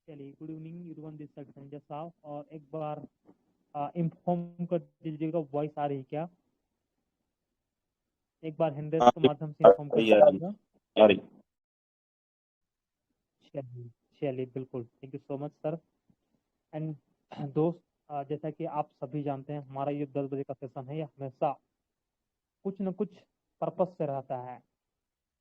चलिए, good evening everyone, this side Sanjay साहब। और एक बार इन्फॉर्म कर दीजिएगा वॉइस आ रही क्या। एक बार हैंडल्स हाँ के जी, माध्यम से आ इन्फॉर्म कर रही आ रही दीजिएगा। आ रही। चलिए चलिए, बिल्कुल, thank you so much sir. And दोस्त, जैसा कि आप सभी जानते हैं, हमारा ये 10 बजे का सेशन है, ये हमेशा कुछ न कुछ पर्पस से रहता है।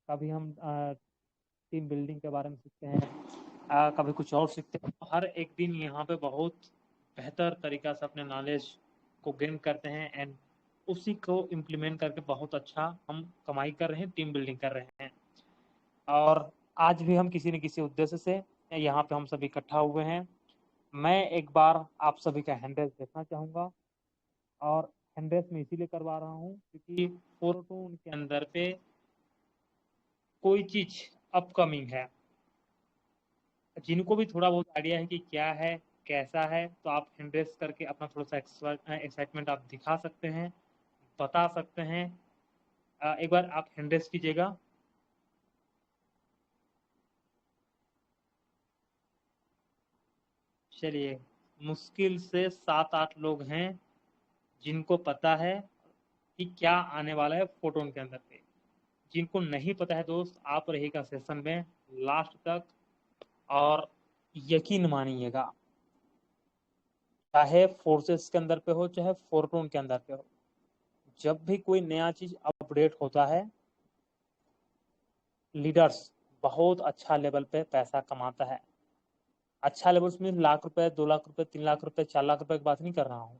कभी हम टीम बिल्डिंग के बारे में सीखते हैं, कभी कुछ और सीखते हैं। हर एक दिन यहाँ पे बहुत बेहतर तरीका से अपने नॉलेज को गेन करते हैं एंड उसी को इम्प्लीमेंट करके बहुत अच्छा हम कमाई कर रहे हैं, टीम बिल्डिंग कर रहे हैं। और आज भी हम किसी न किसी उद्देश्य से यहाँ पे हम सभी इकट्ठा हुए हैं। मैं एक बार आप सभी का हैंडल्स देखना चाहूँगा, और हैंडल्स में इसीलिए करवा रहा हूँ क्योंकि फोटोन के अंदर पे कोई चीज़ अपकमिंग है। जिनको भी थोड़ा बहुत आइडिया है कि क्या है, कैसा है, तो आप हैंडरेस करके अपना थोड़ा सा एक्साइटमेंट आप दिखा सकते हैं, बता सकते हैं। एक बार आप हैंडरेस कीजिएगा। चलिए, मुश्किल से 7-8 लोग हैं जिनको पता है कि क्या आने वाला है फोटोन के अंदर पे। जिनको नहीं पता है दोस्त, आप रहेगा सेशन में लास्ट तक, और यकीन मानिएगा, चाहे फोर्सेस के अंदर पे हो चाहे फोटोन के अंदर पे हो, जब भी कोई नया चीज अपडेट होता है, लीडर्स बहुत अच्छा लेवल पे पैसा कमाता है। अच्छा लेवल में लाख रुपए, 2 लाख रुपए, 3 लाख रुपए, 4 लाख रुपए की बात नहीं कर रहा हूँ।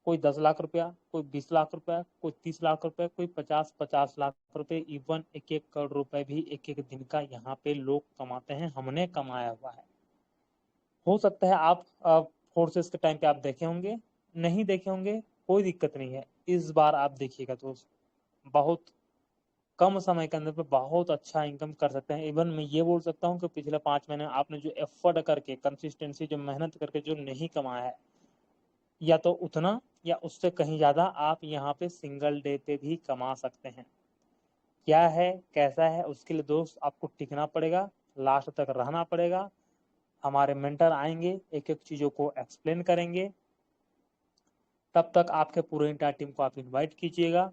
कोई 10 लाख रुपया, कोई 20 लाख रुपया, कोई 30 लाख रुपए, कोई 50-50 लाख रुपए, इवन 1-1 करोड़ रुपए भी एक एक दिन का यहाँ पे लोग कमाते हैं, हमने कमाया हुआ है। हो सकता है आप फोर्सेस के टाइम पे आप देखे होंगे, नहीं देखे होंगे, कोई दिक्कत नहीं है। इस बार आप देखिएगा दोस्त, बहुत कम समय के अंदर पे बहुत अच्छा इनकम कर सकते हैं। इवन मैं ये बोल सकता हूँ कि पिछले 5 महीने आपने जो एफर्ट करके, कंसिस्टेंसी, जो मेहनत करके जो नहीं कमाया है, या तो उतना या उससे कहीं ज्यादा आप यहाँ पे सिंगल डे पे भी कमा सकते हैं। क्या है, कैसा है, उसके लिए दोस्त आपको टिकना पड़ेगा, लास्ट तक रहना पड़ेगा। हमारे मेंटर आएंगे, एक एक चीजों को एक्सप्लेन करेंगे। तब तक आपके पूरे इंटायर टीम को आप इनवाइट कीजिएगा।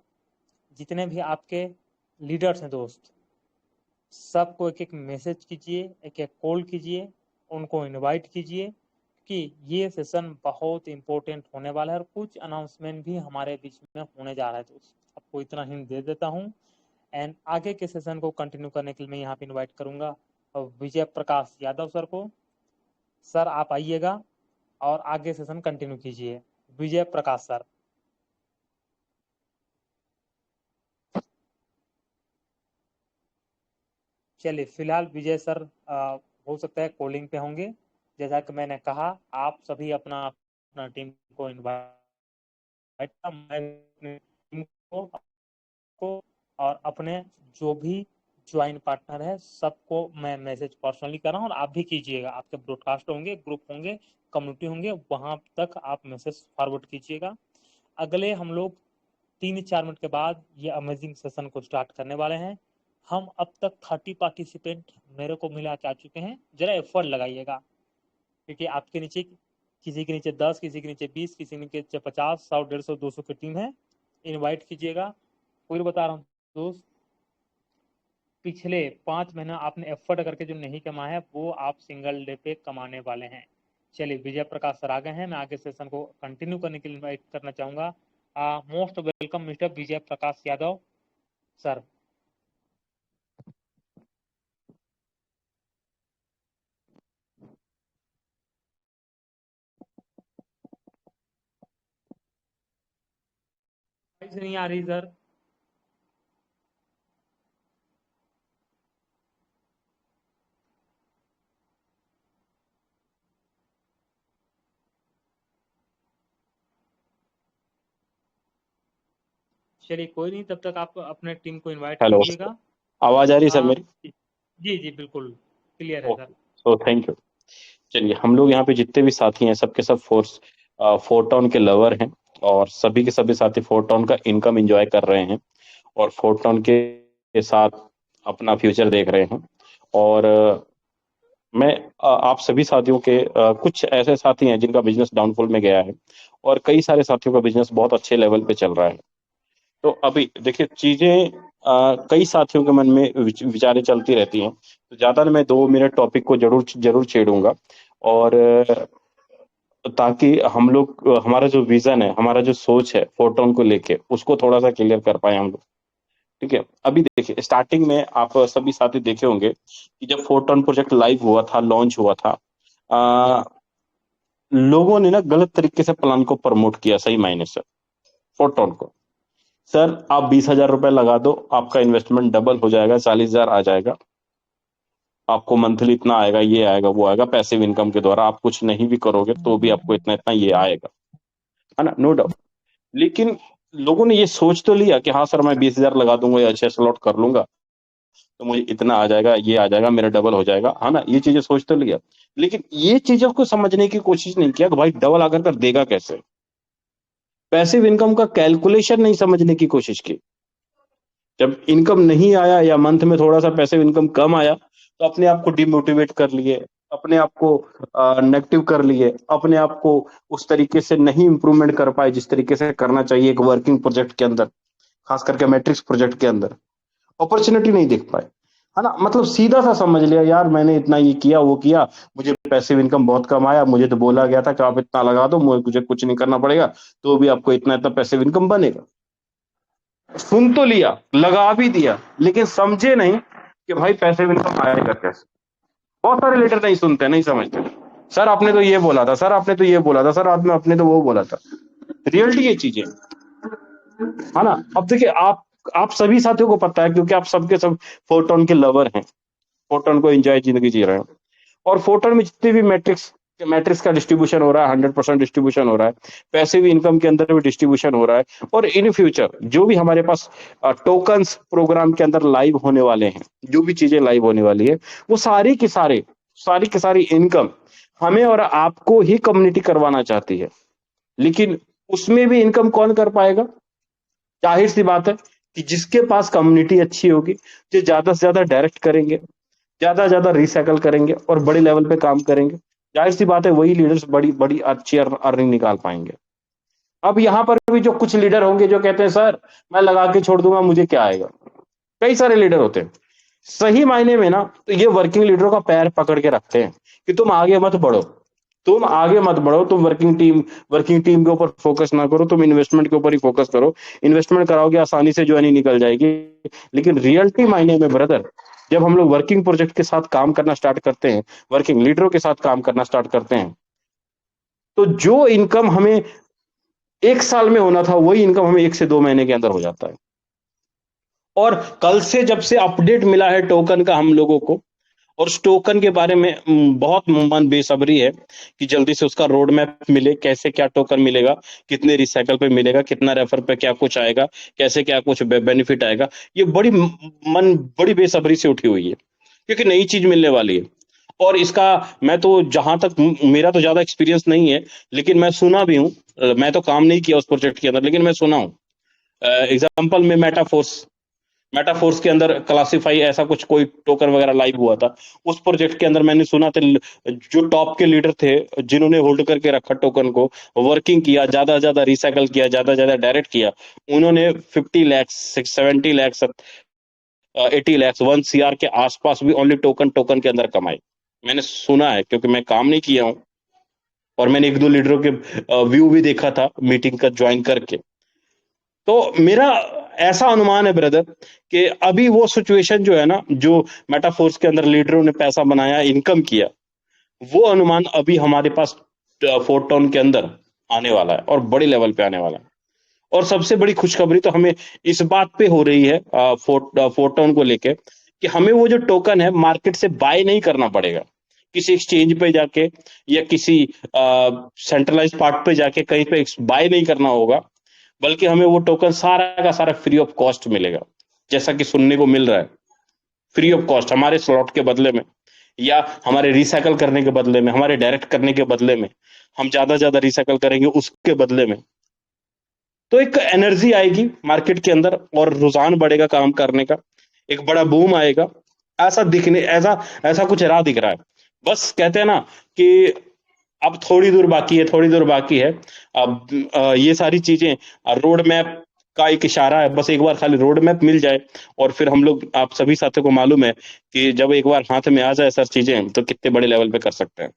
जितने भी आपके लीडर्स हैं दोस्त, सबको एक एक मैसेज कीजिए, एक एक कॉल कीजिए, उनको इनवाइट कीजिए कि ये सेशन बहुत इंपॉर्टेंट होने वाला है, और कुछ अनाउंसमेंट भी हमारे बीच में होने जा रहा है। दोस्त, आपको इतना हिंट दे देता हूँ। एंड आगे के सेशन को कंटिन्यू करने के लिए मैं यहाँ पे इनवाइट करूंगा विजय प्रकाश यादव सर को। सर आप आइएगा और आगे सेशन कंटिन्यू कीजिए। विजय प्रकाश सर। चलिए, फिलहाल विजय सर हो सकता है कॉलिंग पे होंगे। जैसा कि मैंने कहा, आप सभी अपना अपना टीम को इनवाइट, को और अपने जो भी ज्वाइन पार्टनर है सबको मैं मैसेज पर्सनली कर रहा हूँ, और आप भी कीजिएगा। आपके ब्रॉडकास्ट होंगे, ग्रुप होंगे, कम्युनिटी होंगे, वहां तक आप मैसेज फॉरवर्ड कीजिएगा। अगले हम लोग 3-4 मिनट के बाद ये अमेजिंग सेशन को स्टार्ट करने वाले हैं। हम अब तक 30 पार्टिसिपेंट मेरे को मिला के आ चुके हैं। जरा एफर्ट लगाइएगा, क्योंकि आपके नीचे किसी के नीचे 10, किसी के नीचे 20, किसी के नीचे 50, 100, 150, 200 की टीम है। इनवाइट कीजिएगा। फिर बता रहा हूँ दोस्त, पिछले 5 महीना आपने एफर्ट करके जो नहीं कमाया है, वो आप सिंगल डे पे कमाने वाले हैं। चलिए, विजय प्रकाश सर आ गए हैं। मैं आगे सेशन को कंटिन्यू करने के लिए इनवाइट करना चाहूंगा। Most welcome mister Vijay Prakash Yadav sir. नहीं आ रही सर। चलिए, कोई नहीं, तब तक आप अपने टीम को इनवाइट हेलो, कीजिएगा। आवाज आ रही सर मेरी? जी जी, बिल्कुल क्लियर है sir. Okay, so thank you. चलिए, हम लोग यहाँ पे जितने भी साथी हैं, सबके सब फोरटाउन के लवर हैं, और सभी के सभी साथी फोरटाउन का इनकम एंजॉय कर रहे हैं, और फोरटाउन के साथ अपना फ्यूचर देख रहे हैं। और मैं आप सभी साथियों के कुछ ऐसे साथी हैं जिनका बिजनेस डाउनफॉल में गया है, और कई सारे साथियों का बिजनेस बहुत अच्छे लेवल पे चल रहा है। तो अभी देखिए चीजें कई साथियों के मन में विचारें चलती रहती हैं, तो ज्यादा मैं 2 मिनट टॉपिक को जरूर जरूर छेड़ूंगा। और ताकि हम लोग हमारा जो विजन है, हमारा जो सोच है फोटोन को लेके, उसको थोड़ा सा क्लियर कर पाए हम लोग। ठीक है, अभी देखिए स्टार्टिंग में आप सभी साथी देखे होंगे कि जब फोटोन प्रोजेक्ट लाइव हुआ था, लॉन्च हुआ था, आ, लोगों ने ना गलत तरीके से प्लान को प्रमोट किया, सही मायने से फोटोन को। सर आप 20,000 रुपए लगा दो, आपका इन्वेस्टमेंट डबल हो जाएगा, 40,000 आ जाएगा, आपको मंथली इतना आएगा, ये आएगा, वो आएगा, पैसिव इनकम के द्वारा आप कुछ नहीं भी करोगे तो भी आपको इतना इतना ये आएगा, है ना, नो डाउट। लेकिन लोगों ने ये सोच तो लिया कि हाँ सर मैं 20,000 लगा दूंगा या 6 स्लॉट कर लूंगा तो मुझे इतना आ जाएगा, ये आ जाएगा, मेरा डबल हो जाएगा, है ना, ये चीजें सोच तो लिया। लेकिन ये चीजों को समझने की कोशिश नहीं किया कि भाई डबल आकर कर देगा कैसे। पैसिव इनकम का कैलकुलेशन नहीं समझने की कोशिश की। जब इनकम नहीं आया या मंथ में थोड़ा सा पैसिव इनकम कम आया तो अपने आप को डिमोटिवेट कर लिए, अपने आप को नेगेटिव कर लिए, अपने आप को उस तरीके से नहीं इंप्रूवमेंट कर पाए जिस तरीके से करना चाहिए एक वर्किंग प्रोजेक्ट के अंदर, खास करके मैट्रिक्स प्रोजेक्ट के अंदर अपॉर्चुनिटी नहीं देख पाए, है ना। मतलब सीधा सा समझ लिया यार मैंने इतना ये किया वो किया, मुझे पैसिव इनकम बहुत कम आया, मुझे तो बोला गया था कि आप इतना लगा दो, मुझे कुछ नहीं करना पड़ेगा, तो भी आपको इतना इतना पैसिव इनकम बनेगा। सुन तो लिया, लगा भी दिया, लेकिन समझे नहीं कि भाई पैसिव इनकम आएगा कैसे। बहुत सारे लीडर नहीं सुनते, नहीं समझते। सर आपने तो ये बोला था, सर आपने तो ये बोला था, सर आपने तो वो बोला था। रियलिटी ये चीजें, है ना। अब देखिए आप सभी साथियों को पता है क्योंकि आप सबके सब फोटोन के लवर हैं, फोटोन को एंजॉय जिंदगी जी रहे हैं। और फोटोन में जितने भी मैट्रिक्स मैट्रिक्स का डिस्ट्रीब्यूशन हो रहा है, 100% डिस्ट्रीब्यूशन हो रहा है, पैसिव इनकम के अंदर भी डिस्ट्रीब्यूशन हो रहा है। और इन फ्यूचर जो भी हमारे पास टोकन्स प्रोग्राम के अंदर लाइव होने वाले हैं, जो भी चीजें लाइव होने वाली है, वो सारी की सारी इनकम हमें और आपको ही कम्युनिटी करवाना चाहती है। लेकिन उसमें भी इनकम कौन कर पाएगा? जाहिर सी बात है कि जिसके पास कम्युनिटी अच्छी होगी, जो ज्यादा से ज्यादा डायरेक्ट करेंगे, ज्यादा से ज्यादा रिसाइकल करेंगे और बड़े लेवल पे काम करेंगे, जाहिर सी बात है वही लीडर्स बड़ी बड़ी अच्छी अर्निंग निकाल पाएंगे। अब यहाँ पर भी जो कुछ लीडर होंगे जो कहते हैं सर मैं लगा के छोड़ दूंगा, मुझे क्या आएगा। कई सारे लीडर होते हैं सही मायने में ना, तो ये वर्किंग लीडरों का पैर पकड़ के रखते हैं कि तुम आगे मत बढ़ो, तुम आगे मत बढ़ो, तुम वर्किंग टीम के ऊपर फोकस ना करो, तुम इन्वेस्टमेंट के ऊपर ही फोकस करो। इन्वेस्टमेंट कराओगे आसानी से ज्वाइनिंग निकल जाएगी। लेकिन रियलिटी मायने में ब्रदर, जब हम लोग वर्किंग प्रोजेक्ट के साथ काम करना स्टार्ट करते हैं, वर्किंग लीडरों के साथ काम करना स्टार्ट करते हैं, तो जो इनकम हमें 1 साल में होना था वही इनकम हमें 1 से 2 महीने के अंदर हो जाता है। और कल से जब से अपडेट मिला है टोकन का हम लोगों को, और उस टोकन के बारे में बहुत मन बेसब्री है कि जल्दी से उसका रोड मैप मिले, कैसे क्या टोकन मिलेगा, कितने रिसाइकल पे मिलेगा, कितना रेफर पे क्या कुछ आएगा, कैसे क्या कुछ बेनिफिट आएगा। ये बड़ी बेसब्री से उठी हुई है क्योंकि नई चीज मिलने वाली है। और इसका मैं तो जहां तक मेरा तो ज्यादा एक्सपीरियंस नहीं है, लेकिन मैं सुना भी हूँ। मैं तो काम नहीं किया उस प्रोजेक्ट के अंदर, लेकिन मैं सुना हूँ। एग्जाम्पल में मेटाफोर्स के अंदर क्लासीफाई ऐसा कुछ कोई टोकन वगैरह लाइव हुआ था। उस प्रोजेक्ट के अंदर मैंने सुना था जो टॉप के लीडर थे जिन्होंने होल्ड करके रखा टोकन को, वर्किंग किया, ज्यादा से ज्यादा रिसाइकल किया, ज्यादा से ज्यादा डायरेक्ट किया, उन्होंने 50 लाख 70 लाख 80 लाख 1 CR के आसपास भी ओनली टोकन के अंदर कमाए। मैंने सुना है क्योंकि मैं काम नहीं किया हूं, और मैंने 1-2 लीडरों के व्यू भी देखा था मीटिंग का ज्वाइन करके। तो मेरा ऐसा अनुमान है ब्रदर कि अभी वो सिचुएशन जो है ना, जो मेटाफोर्स के अंदर लीडरों ने पैसा बनाया, इनकम किया, वो अनुमान अभी हमारे पास फोरटोन के अंदर आने वाला है और बड़े लेवल पे आने वाला है। और सबसे बड़ी खुशखबरी तो हमें इस बात पे हो रही है फोरटोन को लेके कि हमें वो जो टोकन है मार्केट से बाय नहीं करना पड़ेगा, किसी एक्सचेंज पे जाके या किसी सेंट्रलाइज पार्ट पे जाके कहीं पे बाय नहीं करना होगा, बल्कि हमें वो टोकन सारा का सारा फ्री ऑफ कॉस्ट मिलेगा। जैसा कि सुनने को मिल रहा है, फ्री ऑफ कॉस्ट हमारे स्लॉट के बदले में, या हमारे रिसाइकल करने के बदले में, हमारे डायरेक्ट करने के बदले में, हम ज्यादा से ज्यादा रिसाइकल करेंगे उसके बदले में। तो एक एनर्जी आएगी मार्केट के अंदर और रुझान बढ़ेगा काम करने का, एक बड़ा बूम आएगा। ऐसा कुछ राह दिख रहा है। बस कहते हैं ना कि अब थोड़ी दूर बाकी है, थोड़ी दूर बाकी है। अब ये सारी चीजें रोड मैप का एक इशारा है, बस एक बार खाली रोड मैप मिल जाए और फिर हम लोग, आप सभी साथियों को मालूम है कि जब एक बार हाथ में आ जाए सर चीजें, तो कितने बड़े लेवल पे कर सकते हैं,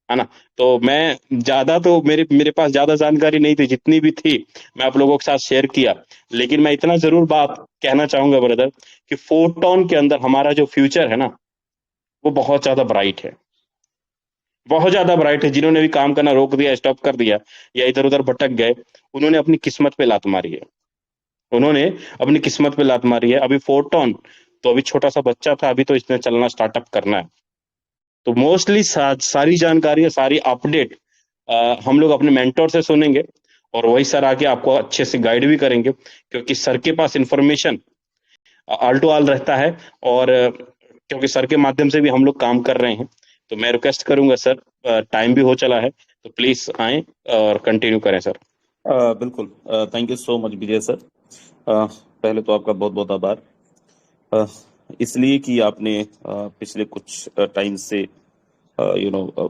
है ना? तो मैं ज्यादा तो मेरे मेरे पास ज्यादा जानकारी नहीं थी, जितनी भी थी मैं आप लोगों के साथ शेयर किया। लेकिन मैं इतना जरूर बात कहना चाहूंगा ब्रदर, कि फोटोन के अंदर हमारा जो फ्यूचर है ना, वो बहुत ज्यादा ब्राइट है, बहुत ज्यादा ब्राइट है। जिन्होंने भी काम करना रोक दिया, स्टॉप कर दिया, या इधर उधर भटक गए, उन्होंने अपनी किस्मत पे लात मारी है। उन्होंने अपनी किस्मत पे लात मारी है। अभी फोटोन तो अभी छोटा सा बच्चा था, अभी तो इसने चलना स्टार्टअप करना है। तो मोस्टली सारी जानकारी, सारी अपडेट हम लोग अपने मेंटोर से सुनेंगे, और वही सर आके आपको अच्छे से गाइड भी करेंगे, क्योंकि सर के पास इंफॉर्मेशन आल टू आल रहता है। और क्योंकि सर के माध्यम से भी हम लोग काम कर रहे हैं, तो मैं रिक्वेस्ट करूंगा सर, टाइम भी हो चला है, तो प्लीज आए और कंटिन्यू करें सर। बिल्कुल। Thank you so much Vijay sir. पहले तो आपका बहुत बहुत आभार, अ, इसलिए कि आपने पिछले कुछ टाइम से यू नो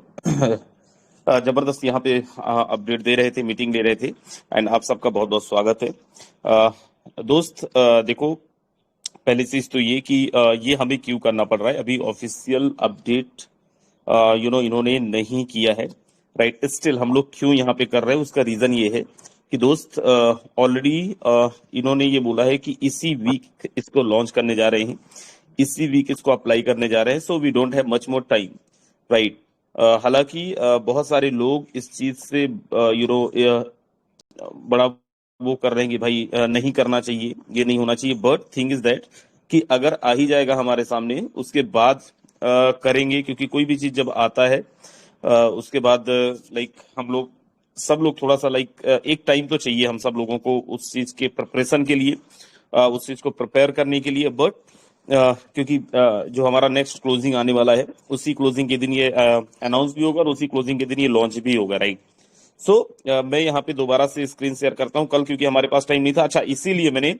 जबरदस्त यहाँ पे अपडेट दे रहे थे, मीटिंग ले रहे थे, एंड आप सबका बहुत बहुत स्वागत है। दोस्त, देखो, पहली चीज तो ये कि ये हमें क्यों करना पड़ रहा है, अभी ऑफिशियल अपडेट इन्होंने नहीं किया है, राइट? स्टिल हम लोग क्यों यहाँ पे कर रहे हैं, उसका रीजन ये है कि दोस्त, ऑलरेडी इन्होंने ये बोला है कि इसी वीक इसको लॉन्च करने जा रहे हैं, इसी वीक इसको अप्लाई करने जा रहे हैं, so we don't have much more time, right? हालांकि बहुत सारे लोग इस चीज से बड़ा वो कर रहे हैं कि भाई नहीं करना चाहिए, ये नहीं होना चाहिए, बट थिंग इज दैट कि अगर आ ही जाएगा हमारे सामने, उसके बाद करेंगे, क्योंकि कोई भी चीज जब आता है उसके बाद लाइक हम लोग सब लोग थोड़ा सा लाइक एक टाइम तो चाहिए हम सब लोगों को उस चीज के प्रिपरेशन के लिए, उस चीज को प्रिपेयर करने के लिए, बट क्योंकि जो हमारा नेक्स्ट क्लोजिंग आने वाला है, उसी क्लोजिंग के दिन ये अनाउंस भी होगा और उसी क्लोजिंग के दिन ये लॉन्च भी होगा, राइट? सो मैं यहाँ पे दोबारा से स्क्रीन शेयर करता हूँ, कल क्योंकि हमारे पास टाइम नहीं था। अच्छा, इसीलिए मैंने,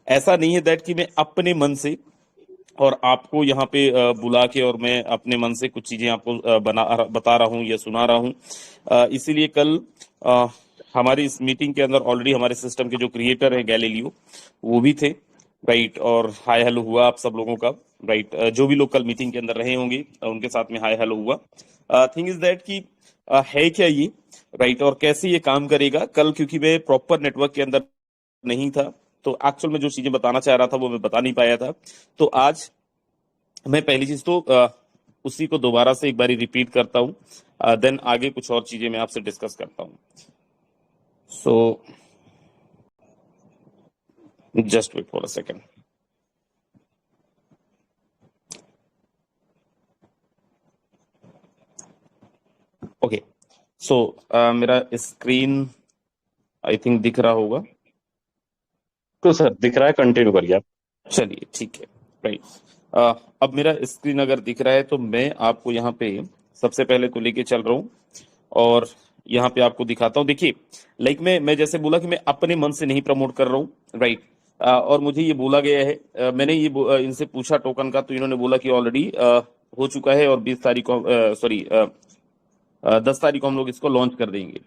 ऐसा नहीं है दैट कि मैं अपने मन से और आपको यहाँ पे बुला के और मैं अपने मन से कुछ चीजें आपको बता रहा हूँ या सुना रहा हूँ। इसीलिए कल अ, हमारी इस मीटिंग के अंदर ऑलरेडी हमारे सिस्टम के जो क्रिएटर हैं गैलीलियो, वो भी थे, राइट? और हाय हेलो हुआ आप सब लोगों का, राइट? जो भी लोग कल मीटिंग के अंदर रहे होंगे उनके साथ में हाय हेलो हुआ। थिंग इज दैट कि है क्या ये, राइट? और कैसे ये काम करेगा, कल क्योंकि मैं प्रॉपर नेटवर्क के अंदर नहीं था, तो एक्चुअल में जो चीजें बताना चाह रहा था वो मैं बता नहीं पाया था। तो आज मैं पहली चीज तो उसी को दोबारा से एक बारी रिपीट करता हूँ, देन आगे कुछ और चीजें मैं आपसे डिस्कस करता हूँ। So just wait for a second. Okay, so मेरा स्क्रीन आई थिंक दिख रहा होगा। तो सर दिख रहा है, कंटिन्यू करिए आप। चलिए ठीक है, राइट। अब मेरा स्क्रीन अगर दिख रहा है तो मैं आपको यहाँ पे सबसे पहले तो लेके चल रहा हूँ और यहाँ पे आपको दिखाता हूँ। देखिए, लाइक मैं जैसे बोला कि मैं अपने मन से नहीं प्रमोट कर रहा हूँ, राइट? और मुझे ये बोला गया है, मैंने ये इनसे पूछा टोकन का, तो इन्होंने बोला कि ऑलरेडी हो चुका है और 20 तारीख को, सॉरी 10 तारीख को हम लोग इसको लॉन्च कर देंगे।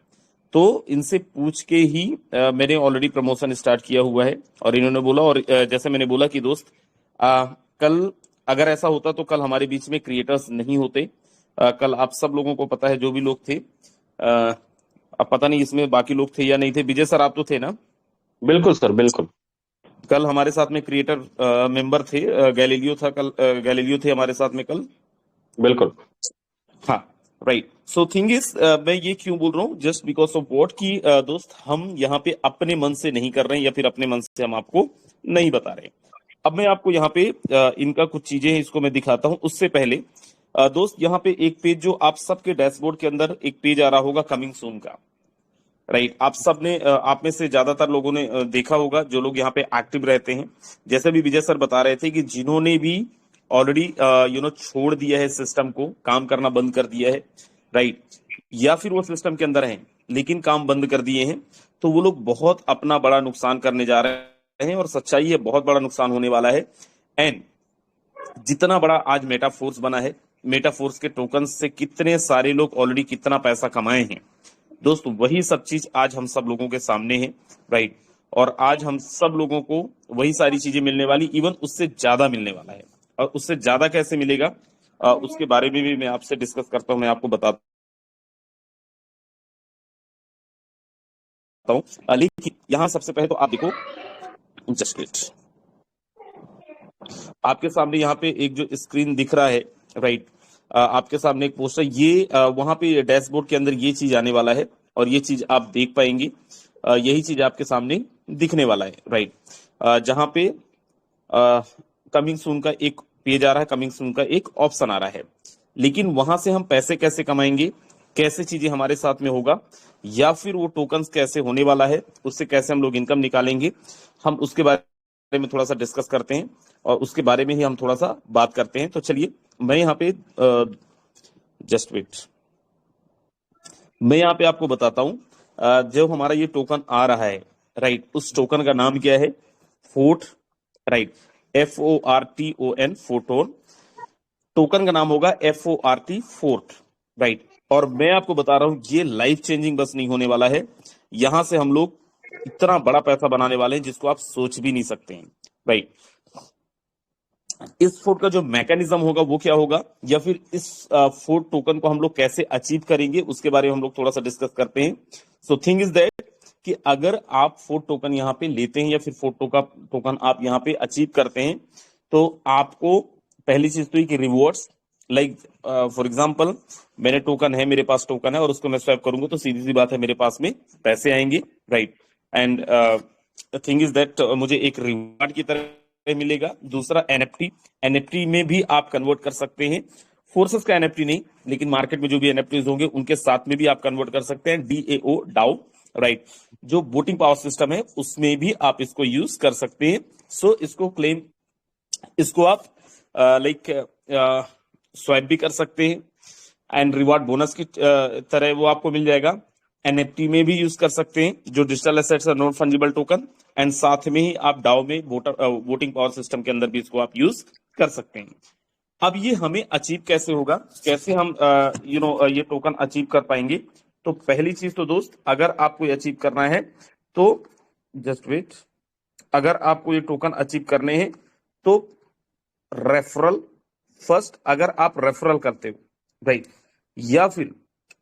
तो इनसे पूछ के ही मैंने ऑलरेडी प्रमोशन स्टार्ट किया हुआ है, और इन्होंने बोला, और जैसे मैंने बोला कि दोस्त, कल अगर ऐसा होता तो कल हमारे बीच में क्रिएटर्स नहीं होते। कल आप सब लोगों को पता है, जो भी लोग थे, अब पता नहीं इसमें बाकी लोग थे या नहीं थे। विजय सर, आप तो थे ना? बिल्कुल सर, बिल्कुल। कल हमारे साथ में क्रिएटर मेंबर थे, गैलीलियो था कल, गैलीलियो थे हमारे साथ में कल। बिल्कुल। हाँ, राइट। सो थिंग इज, मैं ये क्यों बोल रहा हूँ, जस्ट बिकॉज ऑफ वॉट कि दोस्त, हम यहाँ पे अपने मन से नहीं कर रहे हैं, या फिर अपने मन से हम आपको नहीं बता रहे। अब मैं आपको यहाँ पे इनका कुछ चीजें हैं, इसको मैं दिखाता हूँ। उससे पहले दोस्त, यहाँ पे एक पेज जो आप सबके डैशबोर्ड के अंदर एक पेज आ रहा होगा कमिंग सून का, राइट? आप सब ने आप में से ज्यादातर लोगों ने देखा होगा, जो लोग यहाँ पे एक्टिव रहते हैं। जैसे भी विजय सर बता रहे थे कि जिन्होंने भी ऑलरेडी छोड़ दिया है सिस्टम को, काम करना बंद कर दिया है, राइट? या फिर वो सिस्टम के अंदर हैं लेकिन काम बंद कर दिए हैं, तो वो लोग बहुत अपना बड़ा नुकसान करने जा रहे हैं, और सच्चाई है बहुत बड़ा नुकसान होने वाला है। एंड जितना बड़ा आज मेटा फोर्स बना है, मेटाफोर्स के टोकन से कितने सारे लोग ऑलरेडी कितना पैसा कमाए हैं दोस्तों, वही सब चीज आज हम सब लोगों के सामने है, राइट। और आज हम सब लोगों को वही सारी चीजें मिलने वाली, इवन उससे ज्यादा मिलने वाला है। और उससे ज्यादा कैसे मिलेगा उसके बारे में भी मैं आपसे डिस्कस करता हूं, मैं आपको बताता हूं। लेकिन यहाँ सबसे पहले तो आप देखो, जस्ट वेट, आपके सामने यहाँ पे एक जो स्क्रीन दिख रहा है, राइट, आपके सामने एक पोस्टर, ये वहां पे डैशबोर्ड के अंदर ये चीज आने वाला है और ये चीज आप देख पाएंगे। यही चीज आपके सामने दिखने वाला है, राइट। जहां पे कमिंग सून का एक पेज आ रहा है, कमिंग सून का एक ऑप्शन आ रहा है, लेकिन वहां से हम पैसे कैसे कमाएंगे, कैसे चीजें हमारे साथ में होगा, या फिर वो टोकन्स कैसे होने वाला है, उससे कैसे हम लोग इनकम निकालेंगे, हम उसके बारे में थोड़ा सा डिस्कस करते हैं और उसके बारे में ही हम थोड़ा सा बात करते हैं। तो चलिए मैं यहाँ पे जस्ट वेट, मैं यहाँ पे आपको बताता हूँ जो हमारा ये टोकन आ रहा है, राइट, उस टोकन का नाम क्या है, fort, right, FORTON, photon. Token का नाम होगा FORT, फोर्ट, राइट। और मैं आपको बता रहा हूं ये लाइफ चेंजिंग बस नहीं होने वाला है, यहां से हम लोग इतना बड़ा पैसा बनाने वाले हैं जिसको आप सोच भी नहीं सकते हैं, राइट। इस फोर्ट का जो मैकेनिज्म होगा वो क्या होगा, या फिर इस फोर्ट टोकन को हम लोग कैसे अचीव करेंगे उसके बारे में हम लोग थोड़ा सा डिस्कस करते हैं। सो थिंग इज दैट कि अगर आप फोर्ट टोकन यहाँ पे लेते हैं या फिर फोर्ट टोकन आप यहाँ पे अचीव करते हैं, तो आपको पहली चीज तो ये कि रिवॉर्ड्स, लाइक फॉर एग्जांपल मेरे टोकन है, मेरे पास टोकन है और उसको मैं स्वैप करूंगा तो सीधी सी बात है मेरे पास में पैसे आएंगे, right. And thing is that मुझे एक रिवॉर्ड की तरह मिलेगा। दूसरा एनएफटी में भी आप कन्वर्ट कर सकते हैं, फोर्सेस का एनएफटी नहीं, लेकिन मार्केट में जो भी एनएफटीज होंगे उनके साथ में भी आप कन्वर्ट कर सकते हैं, DAO, डाउ, राइट, जो वोटिंग पावर सिस्टम है उसमें भी आप इसको यूज कर सकते हैं। सो इसको क्लेम, इसको आप लाइक स्वैप भी कर सकते हैं एंड रिवार्ड बोनस की तरह वो आपको मिल जाएगा। एनएफटी में भी यूज कर सकते हैं जो डिजिटल एसेट्स है, नॉन फंजिबल टोकन, एंड साथ में ही आप डाउ में वोटिंग पावर सिस्टम के अंदर भी इसको आप यूज कर सकते हैं। अब ये हमें अचीव कैसे होगा, कैसे हम ये टोकन अचीव कर पाएंगे। तो पहली चीज तो दोस्त, अगर आपको ये अचीव करना है तो जस्ट वेट, अगर आपको ये टोकन अचीव करने हैं तो रेफरल फर्स्ट, अगर आप रेफरल करते हो, राइट, या फिर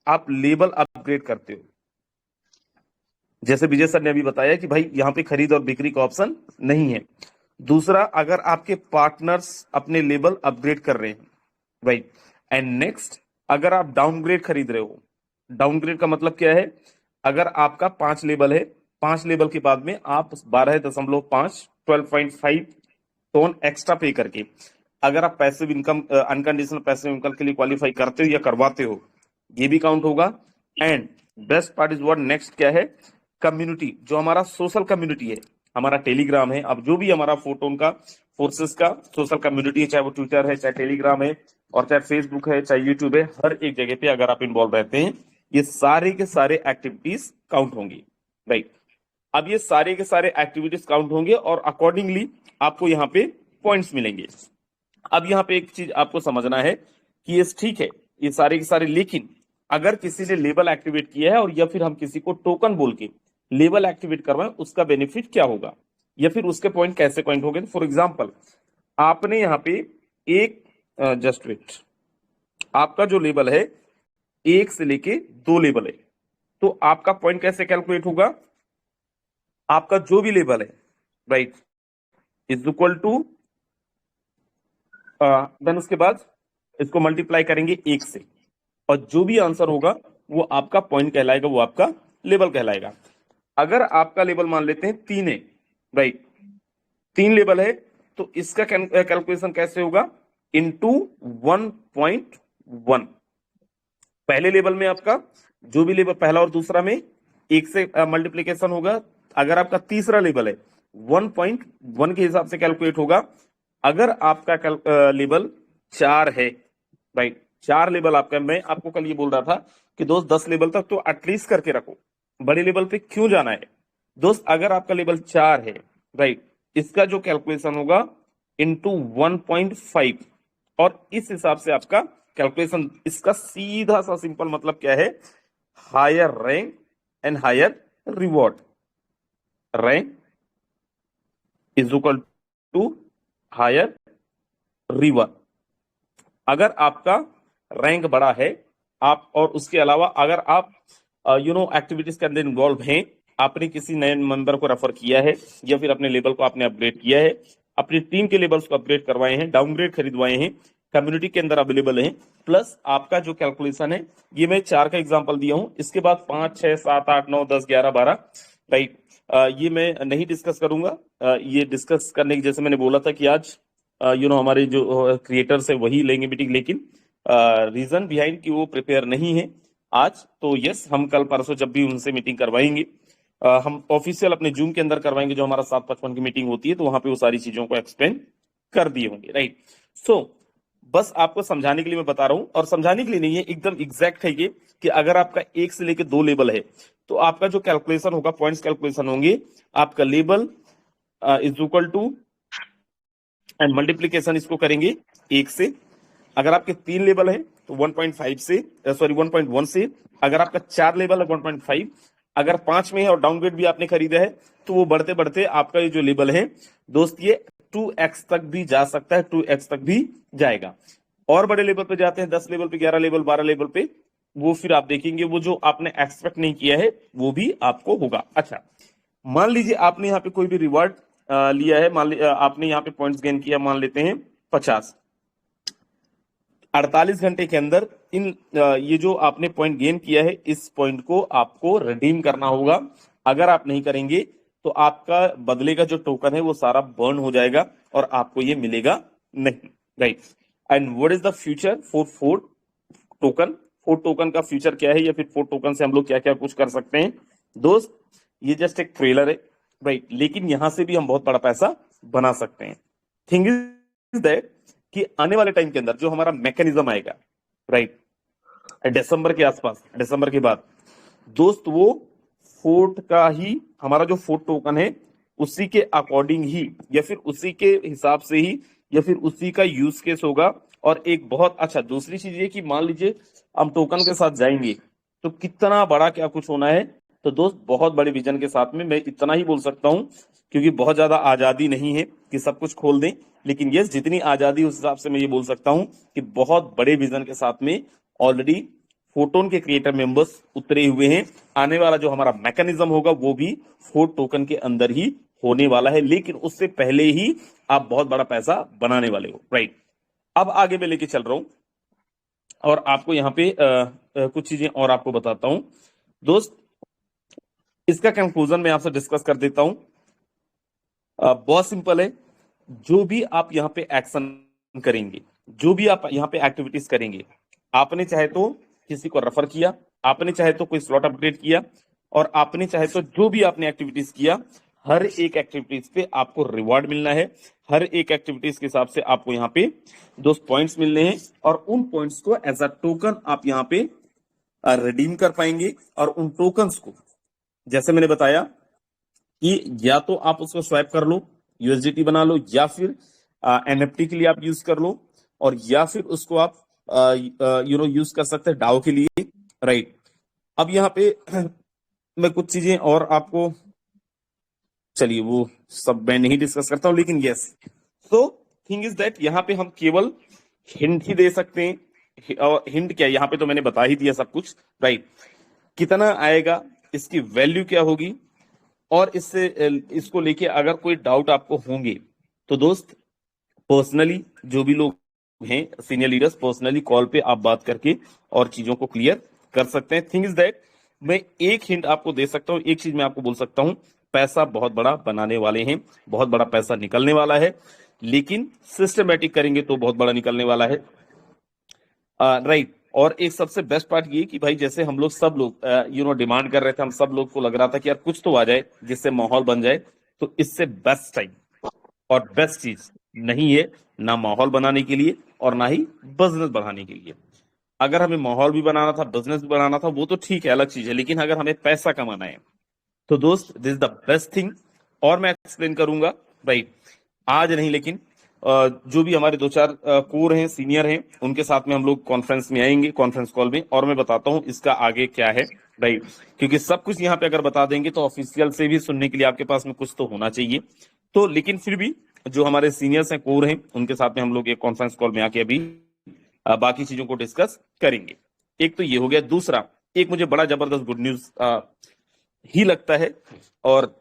आप लेबल अपग्रेड करते हो, जैसे विजय सर ने अभी बताया कि भाई यहाँ पे खरीद और बिक्री का ऑप्शन नहीं है। दूसरा, अगर आपके पार्टनर्स अपने लेबल अपग्रेड कर रहे हैं, राइट। एंड नेक्स्ट, अगर आप डाउनग्रेड खरीद रहे हो, डाउनग्रेड का मतलब क्या है, अगर आपका 5 लेबल है, 5 लेबल के बाद में आप 12.5 12.5 टोन एक्स्ट्रा पे करके अगर आप passive income, unconditional passive income के लिए क्वालिफाई करते हो या करवाते हो, ये भी काउंट होगा। And best part is what, next क्या है, कम्युनिटी, जो हमारा सोशल कम्युनिटी है, हमारा टेलीग्राम है, अब जो भी हमारा फोटोन का फोर्सेस का सोशल कम्युनिटी है, चाहे वो ट्विटर है, चाहे टेलीग्राम है, और चाहे फेसबुक है, चाहे यूट्यूब है, हर एक जगह पे अगर आप इन्वॉल्व रहते हैं, ये सारे के सारे एक्टिविटीज काउंट होंगी, राइट। अब ये सारे के सारे एक्टिविटीज काउंट होंगे और अकॉर्डिंगली आपको यहाँ पे पॉइंट्स मिलेंगे। अब यहाँ पे एक चीज आपको समझना है कि ये ठीक है, ये सारे के सारे, लेकिन अगर किसी ने लेबल एक्टिवेट किया है और या फिर हम किसी को टोकन बोल के लेबल एक्टिवेट करवाएं, उसका बेनिफिट क्या होगा या फिर उसके पॉइंट कैसे पॉइंट होंगे। फॉर एग्जाम्पल, आपने यहाँ पे एक जस्ट वेट, आपका जो लेबल है 1 से लेके 2 लेबल है, तो आपका पॉइंट कैसे कैलकुलेट होगा, आपका जो भी लेबल है, right, is equal to, then उसके बाद इसको मल्टीप्लाई करेंगे 1 से, और जो भी आंसर होगा वो आपका पॉइंट कहलाएगा, वो आपका लेबल कहलाएगा। अगर आपका लेबल मान लेते हैं 3 है, राइट, 3 लेबल है, तो इसका कैलकुलेशन कैसे होगा, इनटू 1.1। पहले लेबल में आपका जो भी लेबल पहला और दूसरा में 1 से मल्टीप्लीकेशन होगा। अगर आपका तीसरा लेबल है 1.1 के हिसाब से कैलकुलेट होगा। अगर आपका लेबल 4 है, राइट, 4 लेवल आपका, मैं आपको कल ये बोल रहा था कि दोस्त 10 लेवल तक तो एटलीस्ट करके रखो, बड़े लेवल पे क्यों जाना है दोस्त। अगर आपका लेवल 4 है, राइट, इसका जो कैलकुलेशन होगा इनटू 1.5, और इस हिसाब से आपका कैलकुलेशन, इसका सीधा सा सिंपल मतलब क्या है, higher rank and higher reward. Rank is equal to higher reward. अगर आपका रैंक बड़ा है, आप और उसके अलावा अगर आप एक्टिविटीज के अंदर इन्वॉल्व हैं, आपने किसी नए मेंबर को रेफर किया है या फिर अपने लेवल को आपने अपग्रेड किया है, अपनी टीम के लेवल्स को अपग्रेड करवाए हैं, डाउनग्रेड खरीदवाए हैं, कम्युनिटी के अंदर अवेलेबल है, प्लस आपका जो कैलकुलेशन है, ये मैं 4 का एग्जांपल दिया हूं, इसके बाद 5, 6, 7, 8, 9, 10, 11, 12, राइट। ये मैं नहीं डिस्कस करूंगा। ये डिस्कस करने की, जैसे मैंने बोला था कि आज हमारे जो क्रिएटर्स है वही लेंगे मीटिंग, लेकिन रीजन बिहाइंड कि वो प्रिपेयर नहीं है आज, तो यस हम कल परसों जब भी उनसे मीटिंग करवाएंगे, हम ऑफिशियल अपने जूम के अंदर करवाएंगे, जो हमारा 7:55 की मीटिंग होती है, तो वहां पे वो सारी चीजों को एक्सप्लेन कर दिए होंगे, राइट। सो बस आपको समझाने के लिए मैं बता रहा हूं, और समझाने के लिए नहीं है, एकदम एग्जैक्ट है ये, कि अगर आपका 1 से लेकर 2 लेवल है, तो आपका जो कैलकुलेशन होगा, पॉइंट्स कैलकुलेशन होंगे, आपका level is equal to and multiplication इसको करेंगे 1 से। अगर आपके 3 लेवल है तो 1.5 से, सॉरी 1.1 से। अगर आपका 4 लेवल है 1.5। अगर 5 में है और डाउनग्रेड भी आपने खरीदा है, तो वो बढ़ते बढ़ते आपका ये जो लेवल है दोस्त, ये 2x तक भी जा सकता है, 2x तक भी जाएगा। और बड़े लेवल पे जाते हैं, 10 लेवल पे, 11 लेवल, 12 लेवल पे, वो फिर आप देखेंगे वो जो आपने एक्सपेक्ट नहीं किया है वो भी आपको होगा। अच्छा, मान लीजिए आपने यहाँ पे कोई भी रिवार्ड लिया है, मान लीजिए आपने यहाँ पे पॉइंट्स गेन किया, मान लेते हैं 50। 48 घंटे के अंदर ये जो आपने पॉइंट गेन किया है, इस पॉइंट को आपको रिडीम करना होगा। अगर आप नहीं करेंगे तो आपका बदले का जो टोकन है वो सारा बर्न हो जाएगा और आपको ये मिलेगा नहीं, right. And what is the future for 4 token? 4 token का फ्यूचर क्या है, या फिर 4 टोकन से हम लोग क्या क्या कुछ कर सकते हैं दोस्त? ये जस्ट एक ट्रेलर है, राइट, लेकिन यहां से भी हम बहुत बड़ा पैसा बना सकते हैं। थिंग इज दैट कि आने वाले टाइम के अंदर जो हमारा मैकेनिज्म आएगा, राइट, दिसंबर के आसपास, दिसंबर के बाद दोस्त, वो फोर्ट का ही, हमारा जो फोर्ट टोकन है उसी के अकॉर्डिंग ही, या फिर उसी के हिसाब से ही, या फिर उसी का यूज केस होगा। और एक बहुत अच्छा दूसरी चीज ये कि मान लीजिए हम टोकन के साथ जाएंगे तो कितना बड़ा क्या कुछ होना है। तो दोस्त, बहुत बड़े विजन के साथ में मैं इतना ही बोल सकता हूं, क्योंकि बहुत ज्यादा आजादी नहीं है कि सब कुछ खोल दें, लेकिन यस, जितनी आजादी उस हिसाब से मैं ये बोल सकता हूं कि बहुत बड़े विजन के साथ में ऑलरेडी फोटोन के क्रिएटर मेंबर्स उतरे हुए हैं। आने वाला जो हमारा मैकेनिज्म होगा वो भी 4 टोकन के अंदर ही होने वाला है, लेकिन उससे पहले ही आप बहुत बड़ा पैसा बनाने वाले हो, राइट। अब आगे मैं लेके चल रहा हूं और आपको यहाँ पे कुछ चीजें और आपको बताता हूं दोस्त। इसका कंक्लूजन मैं आपसे डिस्कस कर देता हूं। बहुत सिंपल है, जो भी आप यहाँ पे एक्शन करेंगे, जो भी आप यहाँ पे एक्टिविटीज करेंगे, आपने चाहे तो किसी को रेफर किया, आपने चाहे तो कोई स्लॉट अपग्रेड किया, और आपने चाहे तो जो भी आपने एक्टिविटीज किया, हर एक एक्टिविटीज पे आपको रिवॉर्ड मिलना है। हर एक एक्टिविटीज के हिसाब से आपको यहाँ पे दोस्त पॉइंट्स मिलने हैं, और उन पॉइंट्स को एज अ टोकन आप यहाँ पे रिडीम कर पाएंगे। और उन टोकन्स को, जैसे मैंने बताया कि या तो आप उसको स्वैप कर लो, यूएसडीटी बना लो, या फिर एनएफटी के लिए आप यूज कर लो, और या फिर उसको आप यूज कर सकते हैं डाओ के लिए, राइट। अब यहाँ पे मैं कुछ चीजें और आपको, चलिए वो सब मैं नहीं डिस्कस करता हूं, लेकिन यस, तो थिंग इज दैट यहाँ पे हम केवल हिंट ही दे सकते हैं। और हिंट क्या, यहाँ पे तो मैंने बता ही दिया सब कुछ, राइट। कितना आएगा, इसकी वैल्यू क्या होगी, और इसको लेके अगर कोई डाउट आपको होंगे तो दोस्त, पर्सनली जो भी लोग हैं सीनियर लीडर्स, पर्सनली कॉल पे आप बात करके और चीजों को क्लियर कर सकते हैं। थिंग इज दैट मैं एक हिंट आपको दे सकता हूं, एक चीज मैं आपको बोल सकता हूं, पैसा बहुत बड़ा बनाने वाले हैं, बहुत बड़ा पैसा निकलने वाला है, लेकिन सिस्टमेटिक करेंगे तो बहुत बड़ा निकलने वाला है, राइट। और एक सबसे बेस्ट पार्ट ये कि भाई, जैसे हम लोग सब लोग डिमांड कर रहे थे, हम सब लोग को लग रहा था कि यार कुछ तो आ जाए जिससे माहौल बन जाए, तो इससे बेस्ट टाइम और बेस्ट चीज नहीं है, ना माहौल बनाने के लिए और ना ही बिजनेस बढ़ाने के लिए। अगर हमें माहौल भी बनाना था, बिजनेस भी बनाना था, वो तो ठीक है, अलग चीज है, लेकिन अगर हमें पैसा कमाना है तो दोस्त, this is the best thing. और मैं एक्सप्लेन करूंगा, राइट, आज नहीं, लेकिन जो भी हमारे 2-4 कोर हैं, सीनियर हैं, उनके साथ में हम लोग कॉन्फ्रेंस में आएंगे, कॉन्फ्रेंस कॉल में, और मैं बताता हूँ इसका आगे क्या है, राइट। क्योंकि सब कुछ यहाँ पे अगर बता देंगे तो ऑफिशियल से भी सुनने के लिए आपके पास में कुछ तो होना चाहिए। तो लेकिन फिर भी जो हमारे सीनियर्स हैं, कोर हैं, उनके साथ में हम लोग एक कॉन्फ्रेंस कॉल में आके अभी बाकी चीजों को डिस्कस करेंगे। एक तो ये हो गया। दूसरा, एक मुझे बड़ा जबरदस्त गुड न्यूज ही लगता है, और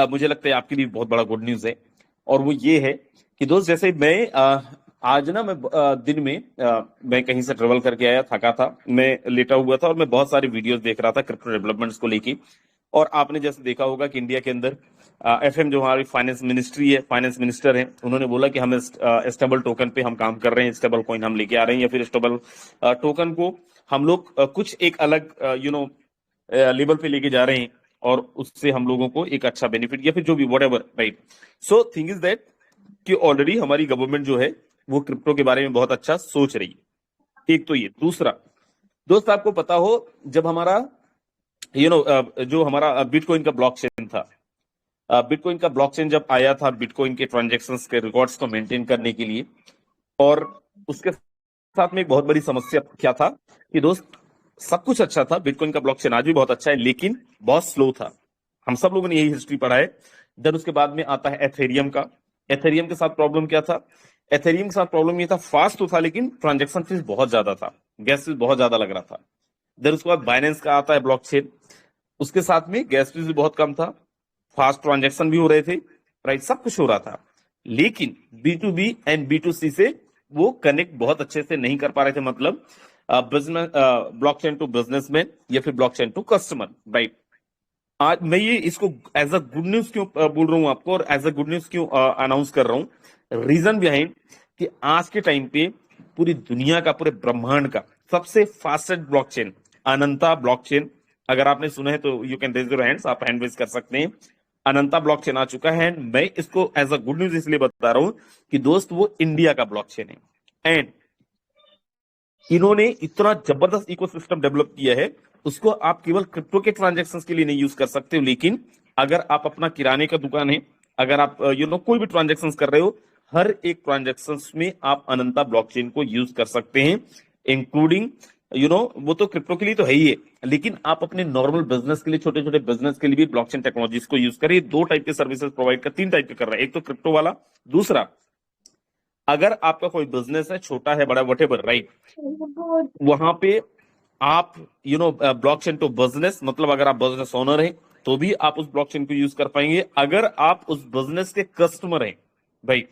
मुझे लगता है आपके लिए बहुत बड़ा गुड न्यूज है, और वो ये है कि दोस्त, जैसे मैं आज ना, मैं दिन में मैं कहीं से ट्रेवल करके आया, थका था, मैं लेटा हुआ था और मैं बहुत सारी वीडियोस देख रहा था क्रिप्टो डेवलपमेंट्स को लेके। और आपने जैसे देखा होगा कि इंडिया के अंदर एफएम, जो हमारी फाइनेंस मिनिस्ट्री है, फाइनेंस मिनिस्टर है, उन्होंने बोला कि हम स्टेबल टोकन पे हम काम कर रहे हैं, स्टेबल कॉइन हम लेके आ रहे हैं, या फिर स्टेबल टोकन को हम लोग कुछ एक अलग लेवल पे लेके जा रहे हैं, और उससे हम लोगों को एक अच्छा बेनिफिट या फिर जो भी whatever, right. So thing is that कि ऑलरेडी हमारी गवर्नमेंट जो है वो क्रिप्टो के बारे में बहुत अच्छा सोच रही है। एक तो ये। दूसरा, दोस्त आपको पता हो, जब हमारा जो हमारा बिटकॉइन का ब्लॉकचेन था, बिटकॉइन का ब्लॉकचेन जब आया था, बिटकॉइन के ट्रांजैक्शंस के रिकॉर्ड्स को मेंटेन करने के लिए, और उसके साथ में एक बहुत बड़ी समस्या क्या था कि दोस्त, सब कुछ अच्छा था, बिटकॉइन का ब्लॉकचेन आज भी बहुत अच्छा है, लेकिन बहुत स्लो था। हम सब लोगों ने यही हिस्ट्री पढ़ा है। देन उसके बाद में आता है एथेरियम का। एथेरियम के साथ प्रॉब्लम क्या था? एथेरियम के साथ प्रॉब्लम ये था, फास्ट तो था लेकिन ट्रांजैक्शन फीस बहुत ज्यादा था, गैस फीस बहुत ज्यादा लग रहा था। देन उसके बाद बाइनेंस का आता है ब्लॉकचेन, उसके साथ में गैस फीस भी बहुत कम था, फास्ट ट्रांजैक्शन भी हो रहे थे, राइट, सब कुछ हो रहा था, लेकिन B2B एंड B2C से वो कनेक्ट बहुत अच्छे से नहीं कर पा रहे थे। मतलब बिजनेस, ब्लॉकचेन टू बिजनेसमैन या फिर ब्लॉकचेन टू कस्टमर, राइट। आज मैं ये इसको एज अ गुड न्यूज क्यों बोल रहा हूं आपको, और एज अ गुड न्यूज क्यों अनाउंस कर रहा हूं? रीजन बिहाइंड कि आज के टाइम पे पूरी दुनिया का, पूरे ब्रह्मांड का सबसे फास्टेस्ट ब्लॉकचेन अनंता ब्लॉकचेन, अगर आपने सुना है तो you can raise your hands, आप हैंड रेज कर सकते हैं। अनंता ब्लॉकचेन आ चुका है, एंड मैं इसको एज अ गुड न्यूज इसलिए बता रहा हूं कि दोस्त वो इंडिया का ब्लॉकचेन है, एंड इन्होंने इतना जबरदस्त इकोसिस्टम डेवलप किया है, उसको आप केवल क्रिप्टो के ट्रांजैक्शंस के लिए नहीं यूज कर सकते हो, लेकिन अगर आप अपना किराने का दुकान है, अगर आप कोई भी ट्रांजैक्शंस कर रहे हो, हर एक ट्रांजैक्शंस में आप अनंता ब्लॉकचेन को यूज कर सकते हैं, इंक्लूडिंग वो तो क्रिप्टो के लिए तो है ही है, लेकिन आप अपने नॉर्मल बिजनेस के लिए, छोटे छोटे बिजनेस के लिए भी ब्लॉकचेन टेक्नोलॉजीज को यूज करिए। 2 टाइप के सर्विसेज प्रोवाइड कर, 3 टाइप के कर रहा है, एक तो क्रिप्टो वाला, दूसरा अगर आपका कोई बिजनेस है, छोटा है बड़ा व्हाटएवर, राइट, वहां पे आप ब्लॉकचेन टू बिजनेस, मतलब अगर आप बिजनेस ओनर हैं तो भी आप उस ब्लॉकचेन को यूज कर पाएंगे, अगर आप उस बिजनेस के कस्टमर हैं, राइट,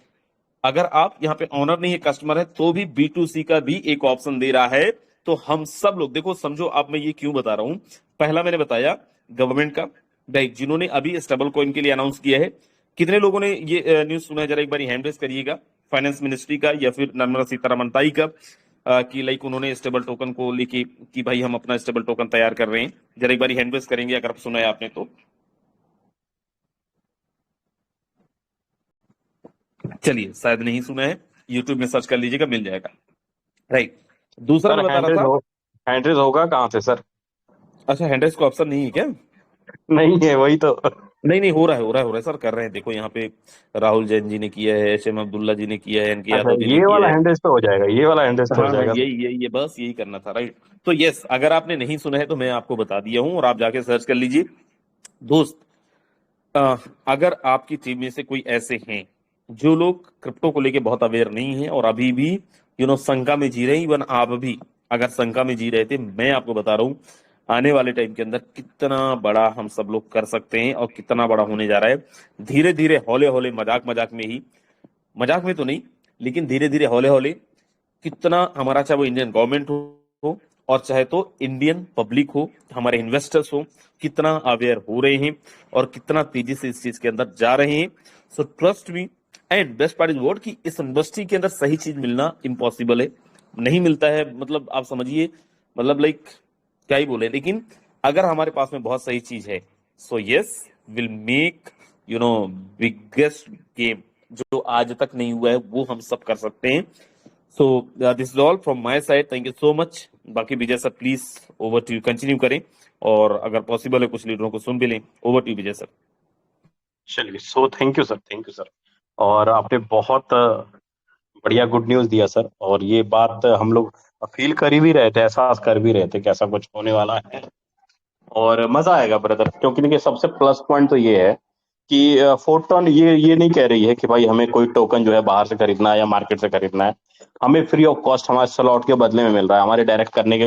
अगर आप यहाँ पे ओनर नहीं है, कस्टमर है, तो भी B2C का भी एक ऑप्शन दे रहा है। तो हम सब लोग देखो, समझो आप, मैं ये क्यों बता रहा हूं, पहला मैंने बताया गवर्नमेंट का, राइट, जिन्होंने अभी स्टेबल कॉइन के लिए अनाउंस किया है। कितने लोगों ने ये न्यूज सुना है? जरा एक बार हैंड रेज करिएगा। फाइनेंस मिनिस्ट्री का या फिर निर्मला सीतारमण ताई का, कि लाइक उन्होंने स्टेबल टोकन को लेके कि भाई हम अपना स्टेबल टोकन तैयार कर रहे हैं। जरा एक बार हैंड रेज करेंगे अगर आप सुना है आपने तो। चलिए, शायद नहीं सुना है, यूट्यूब में सर्च कर लीजिएगा, मिल जाएगा, राइट। दूसरा सर मैं बता रहा था, हैंड रेज होगा कहाँ से सर? अच्छा, हैंड रेज का ऑप्शन नहीं है क्या? नहीं है, वही तो। नहीं नहीं, हो रहा है सर, कर रहे हैं। देखो यहाँ पे राहुल जैन जी ने किया है, एस एम अब्दुल्ला जी ने किया है, एनके अच्छा, यादव जी ने ये किया वाला है। हैंड रेज तो हो जाएगा, ये वाला हैंड रेज तो हो हाँ हाँ, जाएगा। यही बस यही करना था, राइट। तो यस, अगर आपने नहीं सुना है तो मैं आपको बता दिया हूँ, और आप जाके सर्च कर लीजिए। दोस्त, अगर आपकी टीम में से कोई ऐसे हैं जो लोग क्रिप्टो को लेके बहुत अवेयर नहीं है, और अभी भी शंका में जी रहे हैं, इवन आप भी अगर शंका में जी रहे थे, मैं आपको बता रहा हूँ आने वाले टाइम के अंदर कितना बड़ा हम सब लोग कर सकते हैं, और कितना बड़ा होने जा रहा है। धीरे धीरे, हौले हौले, मजाक मजाक में ही, मजाक में तो नहीं, लेकिन धीरे धीरे, हौले हौले, कितना हमारा, चाहे वो इंडियन गवर्नमेंट हो और चाहे तो इंडियन पब्लिक हो, हमारे इन्वेस्टर्स हो, कितना अवेयर हो रहे हैं और कितना तेजी से इस चीज के अंदर जा रहे हैं। So trust me, and best part is what कि इस इंडस्ट्री के अंदर सही चीज मिलना इम्पॉसिबल है, नहीं मिलता है, मतलब आप समझिए, मतलब लाइक क्या ही बोले, लेकिन अगर हमारे पास में बहुत सही चीज है, so yes, will make biggest game, जो आज तक नहीं हुआ है वो हम सब कर सकते हैं। So this is all from my side, thank you so much. बाकी Vijay sir, please over to you, continue करें, और अगर पॉसिबल है कुछ लीडरों को सुन भी लें। Over to you Vijay sir. चलिए, so thank you sir, thank you sir. और आपने बहुत बढ़िया गुड न्यूज़ दिया सर। और ये बात हम लोग फील कर ही भी रहे थे, एहसास कर भी रहे थे कि ऐसा कुछ होने वाला है। और मजा आएगा ब्रदर, क्योंकि देखिए सबसे प्लस पॉइंट तो ये है कि फोटोन ये नहीं कह रही है कि भाई हमें कोई टोकन जो है बाहर से खरीदना है या मार्केट से खरीदना है। हमें फ्री ऑफ कॉस्ट हमारे स्लॉट के बदले में मिल रहा है, हमारे डायरेक्ट करने के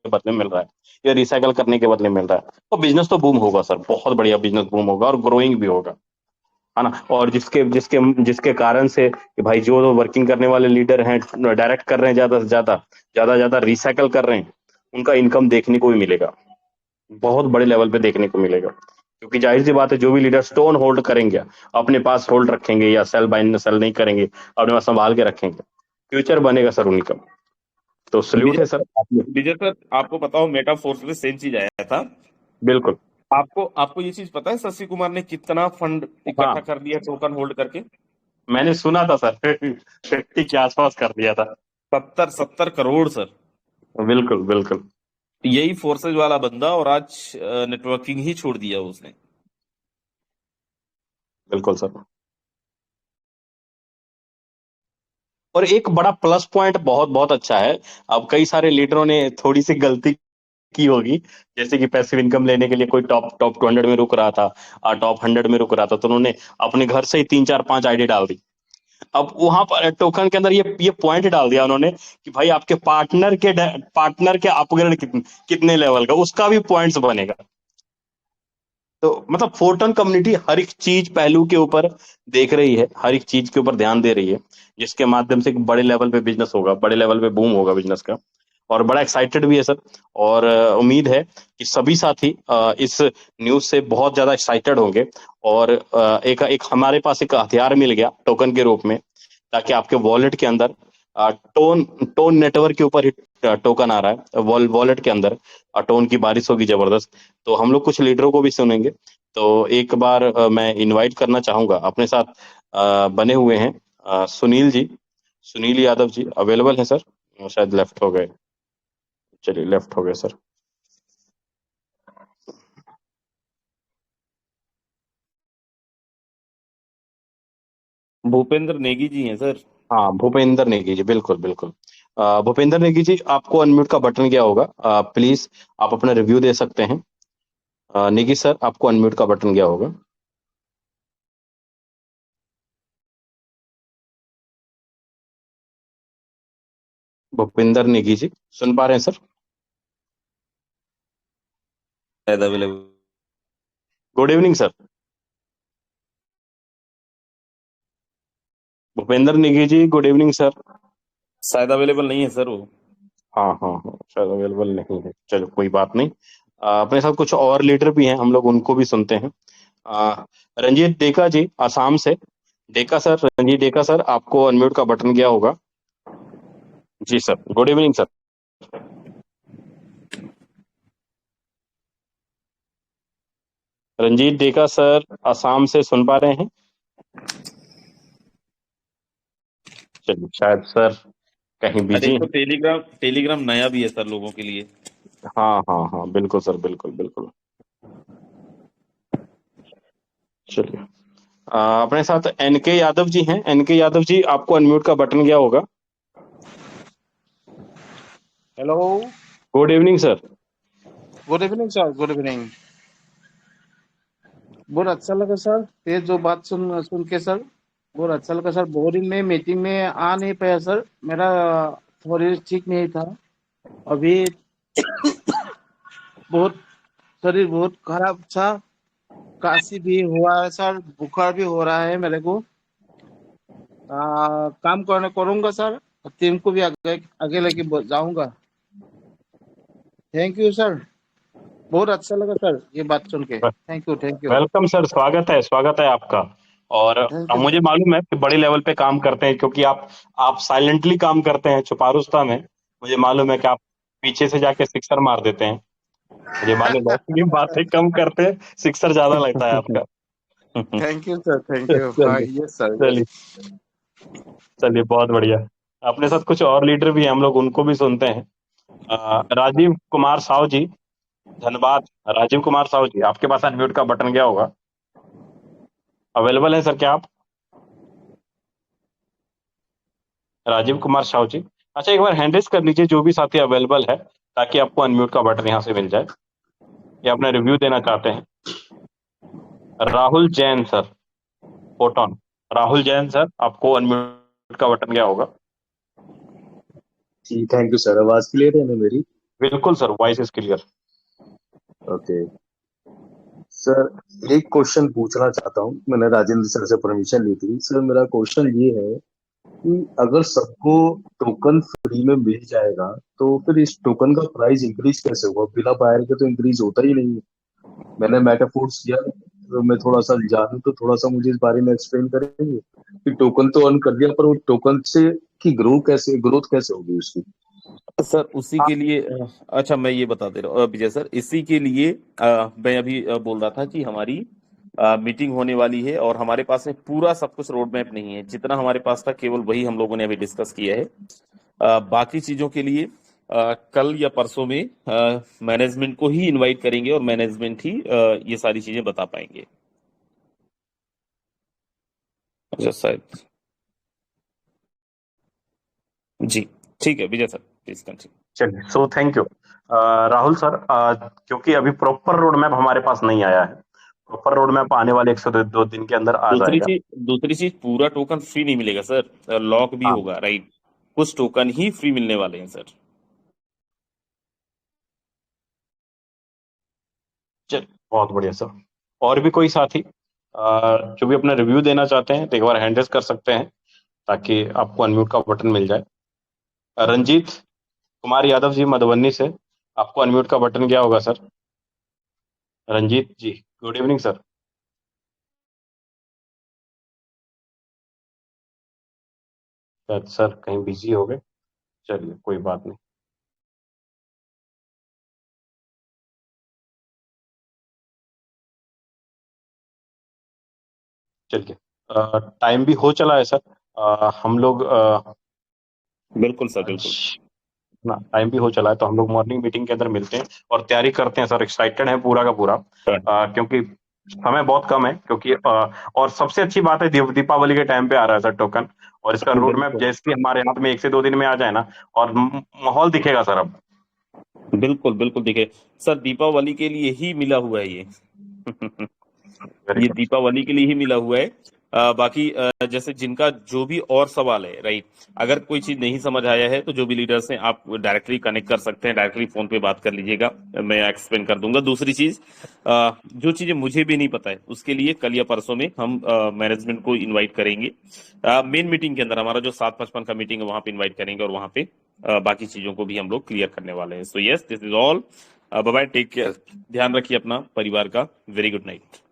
बदले में मिल रहा है, या रिसाइकल करने के बदले में मिल रहा है। तो बिजनेस तो बूम होगा सर, बहुत बढ़िया बिजनेस बूम होगा और ग्रोइंग भी होगा, है ना। और जिसके जिसके जिसके कारण से कि भाई जो वर्किंग करने वाले लीडर हैं, डायरेक्ट कर रहे हैं, ज्यादा रिसाइकल कर रहे हैं, उनका इनकम देखने को भी मिलेगा, बहुत बड़े लेवल पे देखने को मिलेगा। क्योंकि जाहिर सी बात है, जो भी लीडर स्टोन होल्ड करेंगे, अपने पास होल्ड रखेंगे या सेल बाइंड सेल नहीं करेंगे, अपने पास संभाल के रखेंगे, फ्यूचर बनेगा सर उनका। तो सल्यूट विजय है सर आपने। विजय सर, आपको पता हो मेटा फोर्स में सेम चीज आया था। बिल्कुल। आपको आपको ये चीज पता है शशि कुमार ने कितना फंड इकट्ठा हाँ, कर लिया टोकन होल्ड करके? मैंने सुना था सर 50 के आसपास कर दिया था। 70 70 करोड़ सर। बिल्कुल बिल्कुल। यही फोर्सेज वाला बंदा, और आज नेटवर्किंग ही छोड़ दिया उसने। बिल्कुल सर। और एक बड़ा प्लस पॉइंट बहुत बहुत अच्छा है। अब कई सारे लीडरों ने थोड़ी सी गलती की होगी, जैसे कि पैसिव इनकम लेने के लिए कोई टॉप टॉप 200 में रुक रहा था, टॉप 100 में रुक रहा था, तो उन्होंने अपने घर से ही 3 4 5 आईडी डाल दी। अब वहां पर टोकन के अंदर ये पॉइंट डाल दिया उन्होंने कि भाई आपके पार्टनर के अपग्रेड कितने लेवल का, उसका भी पॉइंट्स बनेगा। तो मतलब फोर्टन कम्युनिटी हर एक चीज पहलू के ऊपर देख रही है, हर एक चीज के ऊपर ध्यान दे रही है, जिसके माध्यम से एक बड़े लेवल पे बिजनेस होगा, बड़े लेवल पे बूम होगा बिजनेस का। और बड़ा एक्साइटेड भी है सर। और उम्मीद है कि सभी साथी इस न्यूज से बहुत ज्यादा एक्साइटेड होंगे। और एक एक हमारे पास एक हथियार मिल गया टोकन के रूप में, ताकि आपके वॉलेट के अंदर टोन टोन नेटवर्क के ऊपर ही टोकन आ रहा है, वॉलेट के अंदर टोन की बारिश होगी जबरदस्त। तो हम लोग कुछ लीडरों को भी सुनेंगे। तो एक बार मैं इनवाइट करना चाहूंगा, अपने साथ बने हुए हैं सुनील जी, सुनील यादव जी अवेलेबल है सर? शायद लेफ्ट हो गए। चलिए, लेफ्ट हो गए सर। भूपेंद्र नेगी जी हैं सर। हाँ, भूपेंद्र नेगी जी, बिल्कुल बिल्कुल। भूपेंद्र नेगी जी, आपको अनम्यूट का बटन गया होगा, प्लीज आप अपना रिव्यू दे सकते हैं। नेगी सर, आपको अनम्यूट का बटन गया होगा। भूपेंद्र नेगी जी, सुन पा रहे हैं सर? शायद available. Good evening sir. Bhupendra Negi ji, good evening sir. शायद अवेलेबल नहीं है सर वो। हाँ हाँ हाँ, शायद अवेलेबल नहीं है, चलो कोई बात नहीं। अपने साथ कुछ और लीडर भी हैं, हम लोग उनको भी सुनते हैं। रंजीत डेका जी, आसाम से। डेका सर, रंजीत डेका सर, आपको अनम्यूट का बटन गया होगा। जी sir, good evening sir. Ranjit Deka sir, Assam से, सुन पा रहे हैं? चलिए, शायद सर कहीं अरे बिजी एक तो हैं। टेलीग्राम टेलीग्राम नया भी है सर लोगों के लिए। हाँ हाँ हाँ, बिल्कुल सर, बिल्कुल बिल्कुल। चलिए, अपने साथ एनके यादव जी हैं। एनके यादव जी, आपको अनम्यूट का बटन गया होगा। Hello. Good evening sir. Good evening sir, good evening. बहुत अच्छा लगा सर, ये जो बात सुन सुन के सर, बहुत अच्छा लगा सर। बहुत दिन में मीटिंग में आ नहीं पाया सर, मेरा थोड़ी ठीक नहीं था अभी। बहुत शरीर बहुत खराब था, काशी भी हुआ है सर, बुखार भी हो रहा है मेरे को। काम करने करूंगा सर, टीम को भी आगे आगे लेके जाऊंगा। थैंक यू सर, बहुत अच्छा लगा सर ये बात सुन के। Thank you, thank you. Welcome sir, स्वागत है आपका। और थैंक यू मुझे सर। मालूम है कि बड़े लेवल पे काम करते हैं, क्योंकि आप साइलेंटली काम करते हैं, छुपारुस्ता में। मुझे मालूम है कि आप पीछे से जाके सिक्सर मार देते हैं। मुझे मालूम है कि बातें कम करते हैं, सिक्सर ज्यादा लगता है आपका। Thank you sir, thank you. हाँ, चलिए, यस सर, चलिए, यस। चलिए, बहुत बढ़िया। अपने साथ कुछ और लीडर भी हैं, हम लोग उनको भी सुनते हैं। राजीव कुमार साहू जी, धन्यवाद। राजीव कुमार साहू जी, आपके पास अनम्यूट का बटन गया होगा। अवेलेबल है सर क्या आप? राजीव कुमार साहू जी। अच्छा, एक बार हैंड रेज कर लीजिए जो भी साथी अवेलेबल है, ताकि आपको अनम्यूट का बटन यहाँ से मिल जाए, या अपना रिव्यू देना चाहते हैं। Rahul Jain sir, photon. Rahul Jain sir, आपको अनम्यूट का बटन क्या होगा? जी थैंक यू सर। आवाज क्लियर है ना मेरी? बिल्कुल sir, voice is clear. Okay sir, एक क्वेश्चन पूछना चाहता हूँ। मैंने राजेंद्र सर से परमिशन ली थी। सर मेरा क्वेश्चन ये है कि अगर सबको टोकन फ्री में मिल जाएगा तो फिर इस टोकन का प्राइस इंक्रीज कैसे होगा? बिना बायर के तो इंक्रीज होता ही नहीं है। मैंने मेटाफोर्स किया, तो मैं थोड़ा सा जानूं तो थोड़ा सा मुझे इस बारे में एक्सप्लेन करेंगे कि टोकन तो अर्न कर दिया, पर वो टोकन से की ग्रोथ कैसे होगी उसकी? सर उसी के लिए अच्छा मैं ये बता दे रहा हूँ विजय सर, इसी के लिए मैं अभी बोल रहा था कि हमारी मीटिंग होने वाली है और हमारे पास में पूरा सब कुछ रोड मैप नहीं है। जितना हमारे पास था केवल वही हम लोगों ने अभी डिस्कस किया है। बाकी चीजों के लिए कल या परसों में मैनेजमेंट को ही इनवाइट करेंगे और मैनेजमेंट ही ये सारी चीजें बता पाएंगे। अच्छा शायद जी, ठीक है विजय सर, प्लीज कंटिन्यू। चलिए, so thank you Rahul sir. क्योंकि अभी प्रॉपर रोड मैप हमारे पास नहीं आया है, प्रॉपर रोड मैप आने वाले 102 दिन के अंदर आ जाएगा। दूसरी चीज पूरा टोकन फ्री नहीं मिलेगा सर, लॉक भी हाँ, होगा, राइट? कुछ टोकन ही फ्री मिलने वाले हैं सर। चलिए बहुत बढ़िया सर। और भी कोई साथी जो भी अपना रिव्यू देना चाहते हैं तो एक बार हैंड रेज कर सकते हैं, ताकि आपको अनम्यूट का बटन मिल जाए। रंजीत कुमार यादव जी मधुबनी से, आपको अनम्यूट का बटन क्या होगा सर? रंजीत जी, गुड इवनिंग सर। शायद सर कहीं बिजी हो गए, चलिए कोई बात नहीं। चलिए, टाइम भी हो चला है सर। हम लोग बिल्कुल सर, बिल्कुल। ना टाइम भी हो चला है, तो हम लोग मॉर्निंग मीटिंग के अंदर मिलते हैं और तैयारी करते हैं सर। एक्साइटेड है पूरा का पूरा, क्योंकि समय बहुत कम है। क्योंकि और सबसे अच्छी बात है, दीपावली के टाइम पे आ रहा है सर टोकन, और इसका रोड मैप जैसे हमारे हाथ में 1 से 2 दिन में आ जाए ना, और माहौल दिखेगा सर अब। बिल्कुल बिल्कुल, दिखे सर, दीपावली के लिए ही मिला हुआ है ये वेरी ये गुड। दीपावली के लिए ही मिला हुआ है। बाकी जैसे जिनका जो भी और सवाल है, राइट, अगर कोई चीज नहीं समझ आया है तो जो भी लीडर्स हैं आप डायरेक्टली कनेक्ट कर सकते हैं, डायरेक्टली फोन पे बात कर लीजिएगा, मैं एक्सप्लेन कर दूंगा। दूसरी चीज, जो चीजें मुझे भी नहीं पता है उसके लिए कल या परसों में हम मैनेजमेंट को इनवाइट करेंगे। मेन मीटिंग के अंदर हमारा जो 7:55 का मीटिंग है वहां पे इन्वाइट करेंगे और वहां पे बाकी चीजों को भी हम लोग क्लियर करने वाले हैं। So yes, this is all. Bye bye, take care, ध्यान रखिए अपना परिवार का। Very good night.